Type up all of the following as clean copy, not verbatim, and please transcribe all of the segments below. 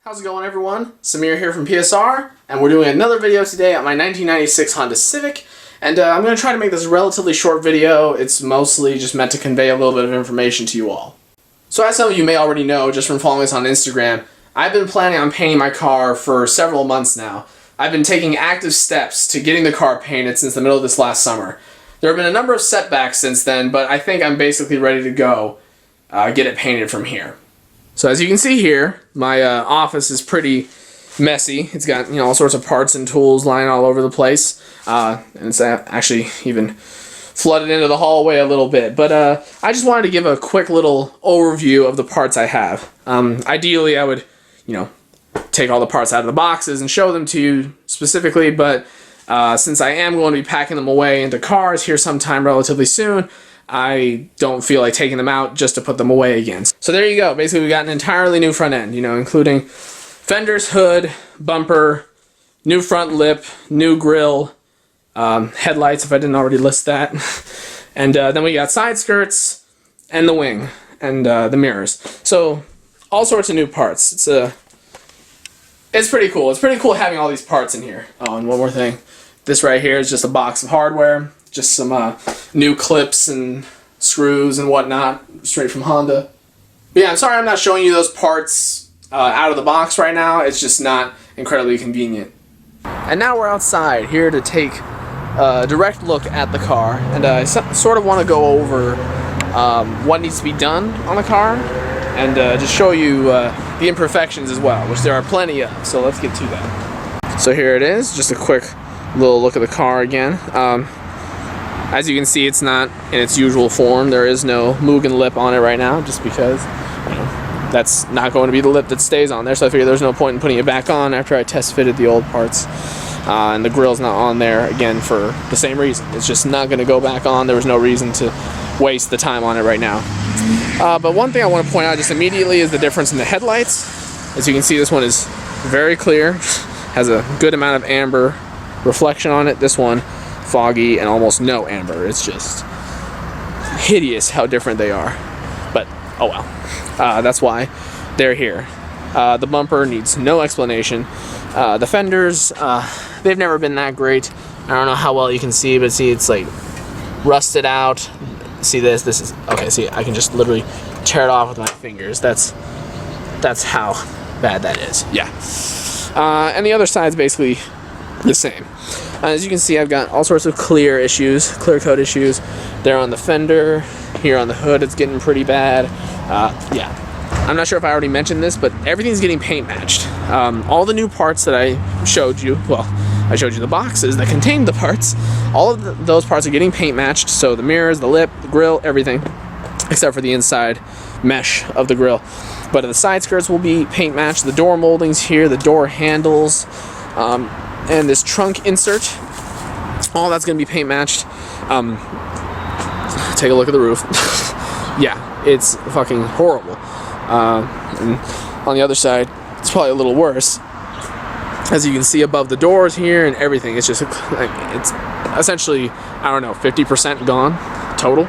How's it going, everyone? Samir here from PSR, and we're doing another video today on my 1996 Honda Civic. And I'm going to try to make this a relatively short video. It's mostly just meant to convey a little bit of information to you all. So as some of you may already know, just from following us on Instagram, I've been planning on painting my car for several months now. I've been taking active steps to getting the car painted since the middle of this last summer. There have been a number of setbacks since then, but I think I'm basically ready to go get it painted from here. So as you can see here, my office is pretty messy. It's got, all sorts of parts and tools lying all over the place, and it's actually even flooded into the hallway a little bit. But I just wanted to give a quick little overview of the parts I have. Ideally, I would, take all the parts out of the boxes and show them to you specifically, but since I am going to be packing them away into cars here sometime relatively soon, I don't feel like taking them out just to put them away again. So there you go. Basically, we got an entirely new front end, including fenders, hood, bumper, new front lip, new grille, headlights, if I didn't already list that. And then we got side skirts and the wing and the mirrors. So all sorts of new parts. It's pretty cool. It's pretty cool having all these parts in here. Oh, and one more thing. This right here is just a box of hardware. Just some new clips and screws and whatnot, straight from Honda. But yeah, I'm sorry I'm not showing you those parts out of the box right now. It's just not incredibly convenient. And now we're outside, here to take a direct look at the car. And I sort of want to go over what needs to be done on the car, and just show you the imperfections as well, which there are plenty of. So let's get to that. So here it is, just a quick little look at the car again. As you can see, it's not in its usual form. There is no mugen lip on it right now, just because that's not going to be the lip that stays on there. So I figured there's no point in putting it back on after I test fitted the old parts. And the grille's not on there, again, for the same reason. It's just not going to go back on. There was no reason to waste the time on it right now. But one thing I want to point out just immediately is the difference in the headlights. As you can see, this one is very clear, has a good amount of amber reflection on it. This one, foggy and almost no amber. It's just hideous how different they are, but oh well. That's why they're here. The bumper needs no explanation. The fenders, they've never been that great. I don't know how well you can see, but see, it's like rusted out. See this is okay. See, I can just literally tear it off with my fingers. That's how bad that is. Yeah. And the other side's basically the same. As you can see, I've got all sorts of clear coat issues. There on the fender, here on the hood, it's getting pretty bad. Yeah. I'm not sure if I already mentioned this, but everything's getting paint matched. All the new parts that I showed you, well, I showed you the boxes that contained the parts. All of those parts are getting paint matched. So the mirrors, the lip, the grille, everything, except for the inside mesh of the grille. But the side skirts will be paint matched. The door moldings here, the door handles, and this trunk insert, all that's going to be paint matched. Take a look at the roof. Yeah, it's fucking horrible. And on the other side, it's probably a little worse. As you can see above the doors here and everything, it's just like, it's essentially, I don't know, 50% gone total.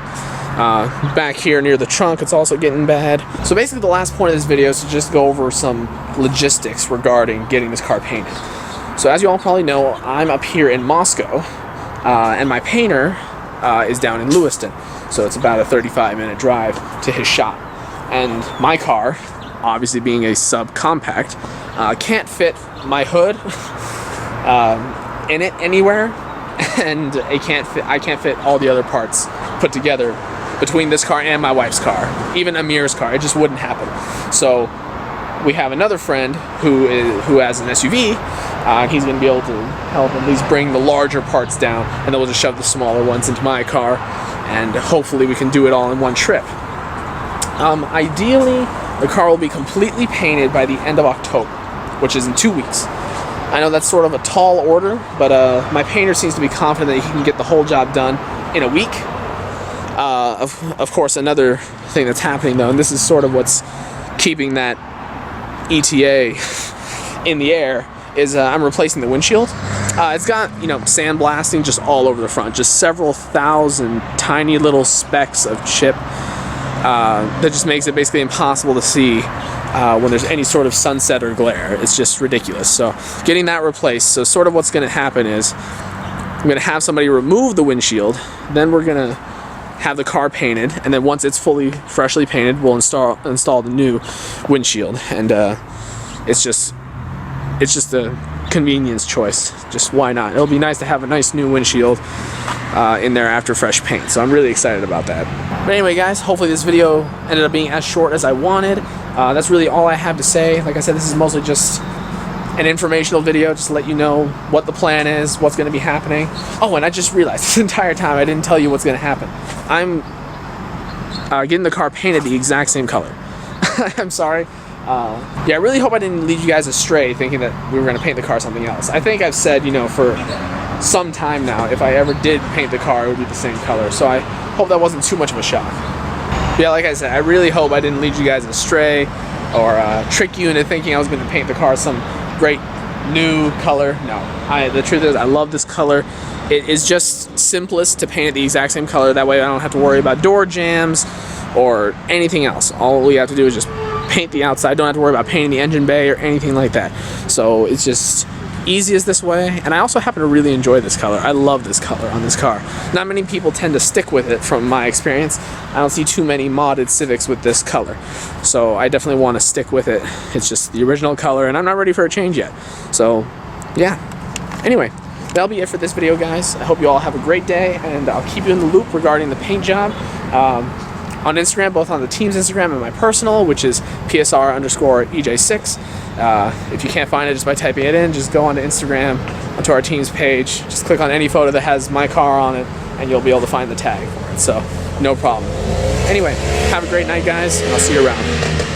Back here near the trunk, it's also getting bad. So basically the last point of this video is to just go over some logistics regarding getting this car painted. So as you all probably know, I'm up here in Moscow, and my painter is down in Lewiston. So it's about a 35-minute drive to his shop. And my car, obviously being a subcompact, can't fit my hood in it anywhere, and I can't fit all the other parts put together between this car and my wife's car, even Amir's car. It just wouldn't happen. So we have another friend who has an SUV. He's going to be able to help at least bring the larger parts down, and then we'll just shove the smaller ones into my car, and hopefully we can do it all in one trip. Ideally, the car will be completely painted by the end of October, which is in 2 weeks. I know that's sort of a tall order, but my painter seems to be confident that he can get the whole job done in a week. Of course, another thing that's happening, though, and this is sort of what's keeping that ETA in the air, is I'm replacing the windshield. It's got, sandblasting just all over the front, just several thousand tiny little specks of chip that just makes it basically impossible to see when there's any sort of sunset or glare. It's just ridiculous. So getting that replaced. So sort of what's going to happen is I'm going to have somebody remove the windshield, then we're going to have the car painted, and then once it's freshly painted, we'll install the new windshield. And it's just a convenience choice. Just why not? It'll be nice to have a nice new windshield in there after fresh paint. So I'm really excited about that. But anyway, guys, hopefully this video ended up being as short as I wanted. That's really all I have to say. Like I said, this is mostly just an informational video, just to let you know what the plan is, what's going to be happening. Oh, and I just realized this entire time I didn't tell you what's going to happen. I'm getting the car painted the exact same color. I'm sorry. Yeah, I really hope I didn't lead you guys astray thinking that we were going to paint the car something else. I think I've said, you know, for some time now, if I ever did paint the car, it would be the same color. So I hope that wasn't too much of a shock. But yeah, like I said, I really hope I didn't lead you guys astray or trick you into thinking I was going to paint the car some great new color. No, the truth is I love this color. It is just simplest to paint it the exact same color. That way I don't have to worry about door jams or anything else. All we have to do is just paint the outside. Don't have to worry about painting the engine bay or anything like that. So it's just easiest this way. And I also happen to really enjoy this color. I love this color on this car. Not many people tend to stick with it from my experience. I don't see too many modded Civics with this color. So I definitely want to stick with it. It's just the original color and I'm not ready for a change yet. So yeah. Anyway, that'll be it for this video, guys. I hope you all have a great day, and I'll keep you in the loop regarding the paint job. On Instagram, both on the team's Instagram and my personal, which is PSR_EJ6. If you can't find it just by typing it in, just go onto Instagram, onto our team's page. Just click on any photo that has my car on it, and you'll be able to find the tag for it. So, no problem. Anyway, have a great night, guys, and I'll see you around.